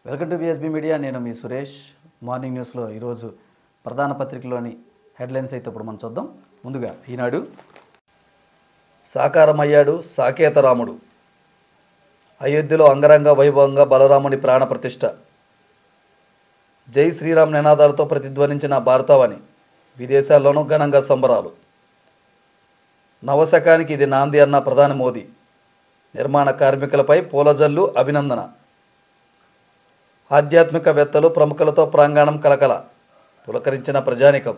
Welcome to బిఎస్బీ media. నేను మీ Suresh. Morning న్యూస్లో ఈరోజు ప్రధాన పత్రికలోని హెడ్లైన్స్ అయితే ఇప్పుడు మనం చూద్దాం. ముందుగా ఈనాడు, సాకారమయ్యాడు సాకేత రాముడు, అయోధ్యలో అంగరంగ వైభవంగా బలరాముని ప్రాణ ప్రతిష్ఠ, జై శ్రీరామ్ నినాదాలతో ప్రతిధ్వనించిన భారతావని, విదేశాల్లోనూ ఘనంగా సంబరాలు, నవశకానికి ఇది నాంది అన్న ప్రధాని మోదీ, నిర్మాణ కార్మికులపై పూలజల్లు అభినందన, ఆధ్యాత్మికవేత్తలు ప్రముఖులతో ప్రాంగణం కలకల, పులకరించిన ప్రజానికం.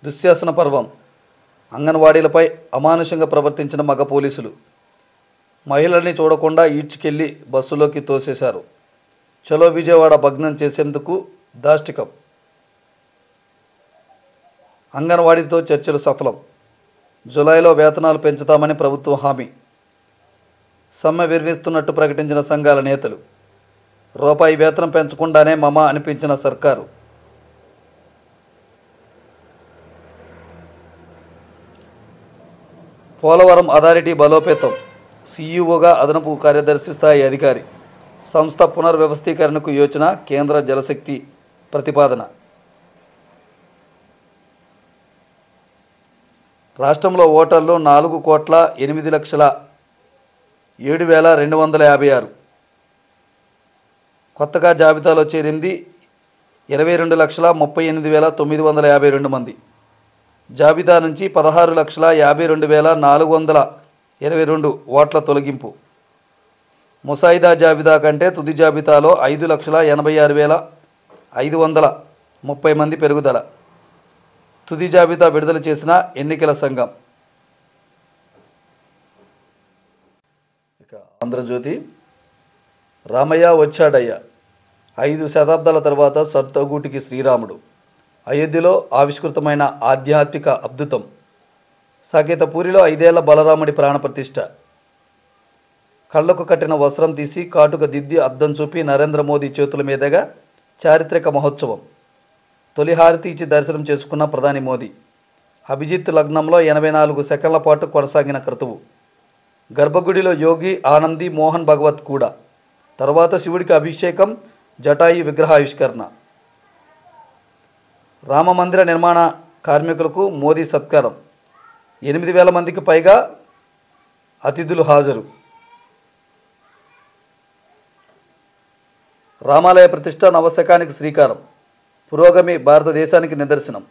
దుశ్శాసన పర్వం, అంగన్వాడీలపై అమానుషంగా ప్రవర్తించిన మగ పోలీసులు, మహిళల్ని చూడకుండా ఈడ్చుకెళ్లి బస్సులోకి తోసేశారు. చలో విజయవాడ భగ్నం చేసేందుకు దాష్టికం, అంగన్వాడీతో చర్చలు సఫలం, జులైలో వేతనాలు పెంచుతామని ప్రభుత్వం హామీ, సమ్మె విరమిస్తున్నట్టు ప్రకటించిన సంఘాల నేతలు, రూపాయి వేతనం పెంచకుండానే మమ అనిపించిన సర్కారు, పోలవరం అథారిటీ బలోపేతం, సీఈఓగా అదనపు కార్యదర్శి స్థాయి అధికారి, సంస్థ పునర్వ్యవస్థీకరణకు యోచన, కేంద్ర జలశక్తి ప్రతిపాదన. రాష్ట్రంలో ఓటర్లు 4,08,07,256. కొత్తగా జాబితాలో చేరింది 22,38,952 మంది. జాబితా నుంచి 16,52,422 ఓట్ల తొలగింపు. ముసాయిదా జాబితా కంటే తుది జాబితాలో 5,86,530 మంది పెరుగుదల. తుది జాబితా విడుదల చేసిన ఎన్నికల సంఘం. ఇక ఆంధ్రజ్యోతి, రామయ్య వచ్చాడయ్య, 5 శతాబ్దాల తర్వాత సర్తగూటికి శ్రీరాముడు, అయోధ్యలో ఆవిష్కృతమైన ఆధ్యాత్మిక అద్భుతం, సాకేతపూరిలో 5 ఏళ్ల బలరాముడి ప్రాణప్రతిష్ఠ, కళ్లకు కట్టిన వస్త్రం తీసి కాటుక దిద్ది అద్దం చూపి నరేంద్ర మోదీ చేతుల మీదుగా చారిత్రక మహోత్సవం, తొలి హారతి ఇచ్చి దర్శనం చేసుకున్న ప్రధాని మోదీ, అభిజిత్ లగ్నంలో 84 సెకండ్ల పాటు కొనసాగిన క్రతువు, గర్భగుడిలో యోగి ఆనంది మోహన్ భగవత్ కూడా, తర్వాత శివుడికి అభిషేకం, జటాయి విగ్రహావిష్కరణ, రామమందిర నిర్మాణ కార్మికులకు మోదీ సత్కారం, 8,000 మందికి పైగా అతిథులు హాజరు, రామాలయ ప్రతిష్ట నవశకానికి శ్రీకారం, పురోగమి భారతదేశానికి నిదర్శనం,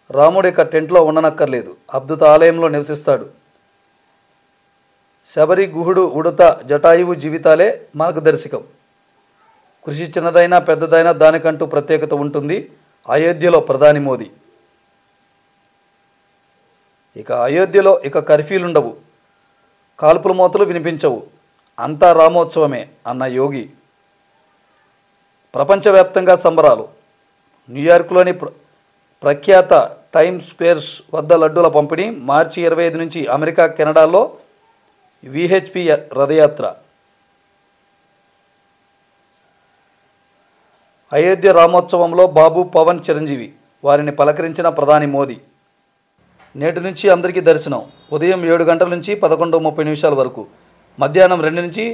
రాముడు ఇక టెంట్లో ఉండనక్కర్లేదు, అద్భుత ఆలయంలో నివసిస్తాడు, శబరి గుహుడు ఉడత జటాయువు జీవితాలే మార్గదర్శకం, కృషి చిన్నదైనా పెద్దదైనా దానికంటూ ప్రత్యేకత ఉంటుంది, అయోధ్యలో ప్రధాని మోదీ. ఇక అయోధ్యలో ఇక కర్ఫ్యూలుండవు, కాల్పుల మోతలు వినిపించవు, అంతా రామోత్సవమే అన్న యోగి. ప్రపంచవ్యాప్తంగా సంబరాలు, న్యూయార్క్లోని ప్రఖ్యాత టైమ్స్ స్క్వేర్స్ వద్ద లడ్డూల పంపిణీ, మార్చి 25 నుంచి అమెరికా కెనడాలో విహెచ్పి రథయాత్ర. అయోధ్య రామోత్సవంలో బాబు, పవన్, చిరంజీవి, వారిని పలకరించిన ప్రధాని మోదీ. నేటి నుంచి అందరికీ దర్శనం, ఉదయం 7 గంటల నుంచి 11:30 వరకు, మధ్యాహ్నం 2 నుంచి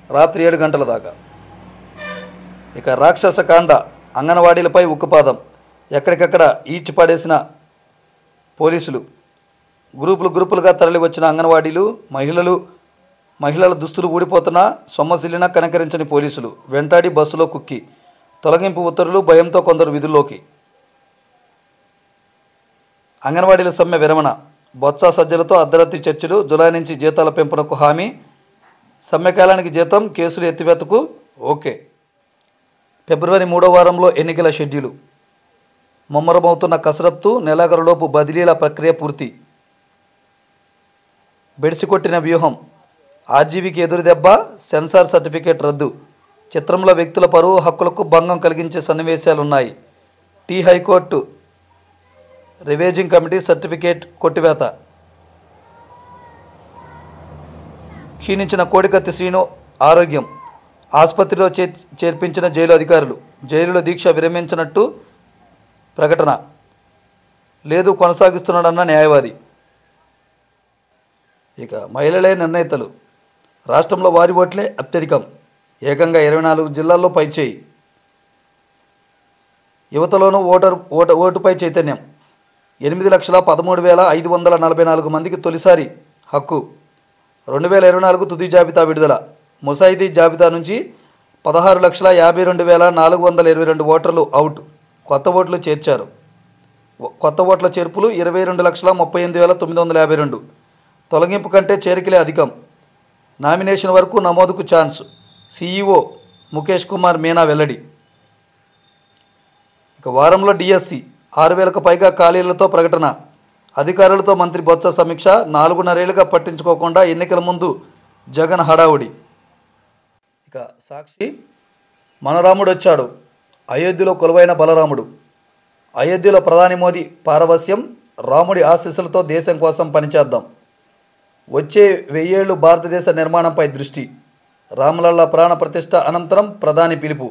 రాత్రి 7 గంటల దాకా. ఇక రాక్షస కాండ, అంగన్వాడీలపై ఉక్కుపాదం, ఎక్కడికక్కడ ఈడ్చి పడేసిన పోలీసులు, గ్రూపులుగా తరలి వచ్చిన అంగన్వాడీలు, మహిళల దుస్తులు ఊడిపోతున్నా సొమ్మసిల్లిన కనకరించని పోలీసులు, వెంటాడి బస్సులో కుక్కి, తొలగింపు ఉత్తర్వులు, భయంతో కొందరు విధుల్లోకి. అంగన్వాడీల సమ్మె విరమణ, బొత్స సజ్జలతో అర్ధరాత్రి చర్చలు, జులై నుంచి జీతాల పెంపునకు హామీ, సమ్మెకాలానికి జీతం, కేసులు ఎత్తివేతకు ఓకే. ఫిబ్రవరి 3వ వారంలో ఎన్నికల షెడ్యూలు, ముమ్మరమవుతున్న కసరత్తు, నెలాఖరులోపు బదిలీల ప్రక్రియ పూర్తి. బెడిసికొట్టిన వ్యూహం, ఆర్జీవీకి ఎదురుదెబ్బ, సెన్సార్ సర్టిఫికేట్ రద్దు, చిత్రంలో వ్యక్తుల పరువు హక్కులకు భంగం కలిగించే సన్నివేశాలున్నాయి. హైకోర్టు రివైజింగ్ కమిటీ సర్టిఫికేట్ కొట్టివేత. క్షీణించిన కోడికత్తి శ్రీను ఆరోగ్యం, ఆసుపత్రిలో చేర్పించిన జైలు అధికారులు, జైలులో దీక్ష విరమించినట్టు ప్రకటన, లేదు కొనసాగిస్తున్నాడన్న న్యాయవాది. ఇక మహిళలే నిర్ణేతలు, రాష్ట్రంలో వారి ఓట్లే అత్యధికం, ఏకంగా 24 జిల్లాల్లో పైచేయి. యువతలోనూ ఓటుపై చైతన్యం. 8,13,544 మందికి తొలిసారి హక్కు. 2024 తుది జాబితా విడుదల. ముసాయిదీ జాబితా నుంచి 16,52,422 ఓటర్లు అవుట్. కొత్త ఓట్లు చేర్చారు. కొత్త ఓట్ల చేర్పులు 22,38,952. తొలగింపు కంటే చేరికలే అధికం. నామినేషన్ వరకు నమోదుకు ఛాన్స్. సీఈఓ ముఖేష్ కుమార్ మీనా వెల్లడి. ఇక వారంలో డిఎస్సి 6,000కు పైగా ఖాళీలతో ప్రకటన. అధికారులతో మంత్రి బొత్స సమీక్ష. 4.5 ఏళ్లుగా పట్టించుకోకుండా ఎన్నికల ముందు జగన్ హడావుడి. ఇక సాక్షి, మన రాముడు వచ్చాడు. అయోధ్యలో కొలువైన బలరాముడు. అయోధ్యలో ప్రధాని మోదీ పారవస్యం. రాముడి ఆశీస్సులతో దేశం కోసం పనిచేద్దాం. వచ్చే 1000 ఏళ్లు భారతదేశ నిర్మాణంపై దృష్టి. రామలల్ల ప్రాణ ప్రతిష్ఠ అనంతరం ప్రధాని పిలుపు.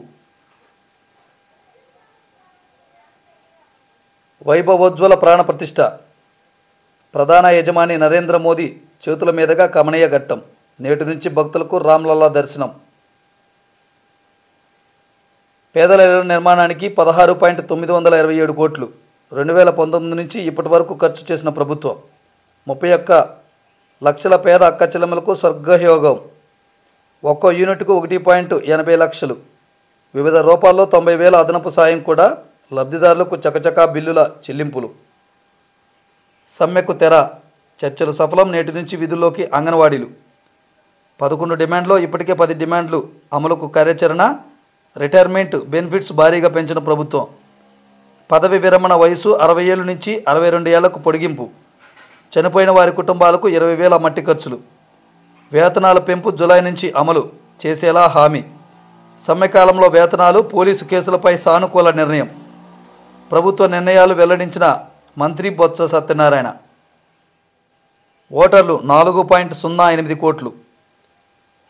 వైభవోజ్వల ప్రాణ ప్రతిష్ఠ. ప్రధాన యజమాని నరేంద్ర మోదీ చేతుల మీదుగా కమనీయ ఘట్టం. నేటి నుంచి భక్తులకు రామలల్లా దర్శనం. పేదల ఇళ్ల నిర్మాణానికి 16,927 కోట్లు 2019 నుంచి ఇప్పటి వరకు ఖర్చు చేసిన ప్రభుత్వం. 31 లక్షల పేద అక్క చెల్లెమ్మలకు స్వర్గయోగం. ఒక్కో యూనిట్కు 1.80 లక్షలు. వివిధ రూపాల్లో 90,000 అదనపు సాయం కూడా. లబ్ధిదారులకు చకచకా బిల్లుల చెల్లింపులు. సమ్మెకు తెర. చర్చలు సఫలం. నేటి నుంచి విధుల్లోకి అంగన్వాడీలు. 11 డిమాండ్లో ఇప్పటికే 10 డిమాండ్లు అమలుకు కార్యాచరణ. రిటైర్మెంట్ బెనిఫిట్స్ భారీగా పెంచిన ప్రభుత్వం. పదవి విరమణ వయసు 60 ఏళ్ల నుంచి 62 ఏళ్లకు పొడిగింపు. చనిపోయిన వారి కుటుంబాలకు 20,000 మట్టి ఖర్చులు. వేతనాల పెంపు జూలై నుంచి అమలు చేసేలా హామీ. సమ్మె కాలంలో వేతనాలు, పోలీసు కేసులపై సానుకూల నిర్ణయం. ప్రభుత్వ నిర్ణయాలు వెల్లడించిన మంత్రి బొత్స సత్యనారాయణ. ఓటర్లు 4.08 కోట్లు.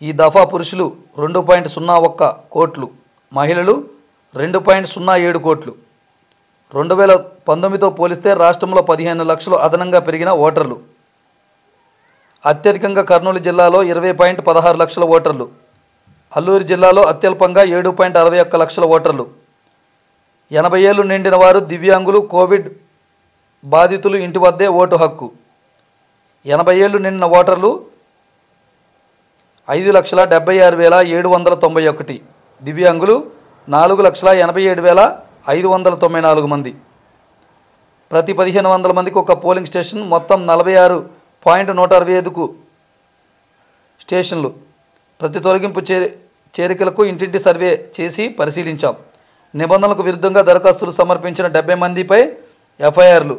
ఈ దఫా పురుషులు 2.01 కోట్లు, మహిళలు 2.07 కోట్లు. 2019తో పోలిస్తే రాష్ట్రంలో 15 లక్షలు అదనంగా పెరిగిన ఓటర్లు. అత్యధికంగా కర్నూలు జిల్లాలో 20.16 లక్షల ఓటర్లు. అల్లూరు జిల్లాలో అత్యల్పంగా 7.61 లక్షల ఓటర్లు. 80 ఏళ్లు నిండిన వారు, దివ్యాంగులు, కోవిడ్ బాధితులు ఇంటి వద్దే ఓటు హక్కు. 80 ఏళ్లు నిండిన ఓటర్లు 5,76,791. దివ్యాంగులు 4,87,594 మంది. ప్రతి 1,500 మందికి ఒక పోలింగ్ స్టేషన్. మొత్తం 46.165 స్టేషన్లు. ప్రతి తొలగింపు చేరికలకు ఇంటింటి సర్వే చేసి పరిశీలించాం. నిబంధనలకు విరుద్ధంగా దరఖాస్తులు సమర్పించిన 70 మందిపై ఎఫ్ఐఆర్లు.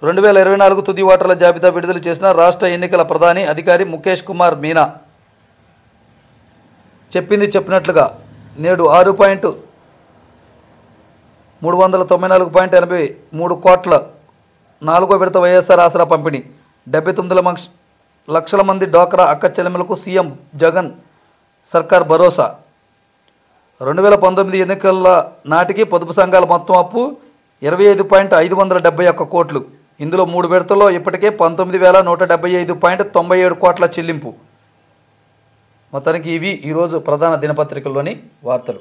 2024 తుది ఓటర్ల జాబితా విడుదల చేసిన రాష్ట్ర ఎన్నికల ప్రధాని అధికారి ముఖేష్ కుమార్ మీనా. చెప్పింది చెప్పినట్లుగా నేడు 394.83 కోట్ల 4వ విడత వైఎస్ఆర్ ఆసరా పంపిణీ. 79 లక్షల మంది డ్వాక్రా అక్క చెల్లెమ్మలకు సీఎం జగన్ సర్కార్ భరోసా. 2019 ఎన్నికల నాటికి పొదుపు సంఘాల మొత్తం అప్పు 25.571 కోట్లు. ఇందులో 3 విడతల్లో ఇప్పటికే 19,175.97 కోట్ల చెల్లింపు. మొత్తానికి ఇవి ఈరోజు ప్రధాన దినపత్రికల్లోని వార్తలు.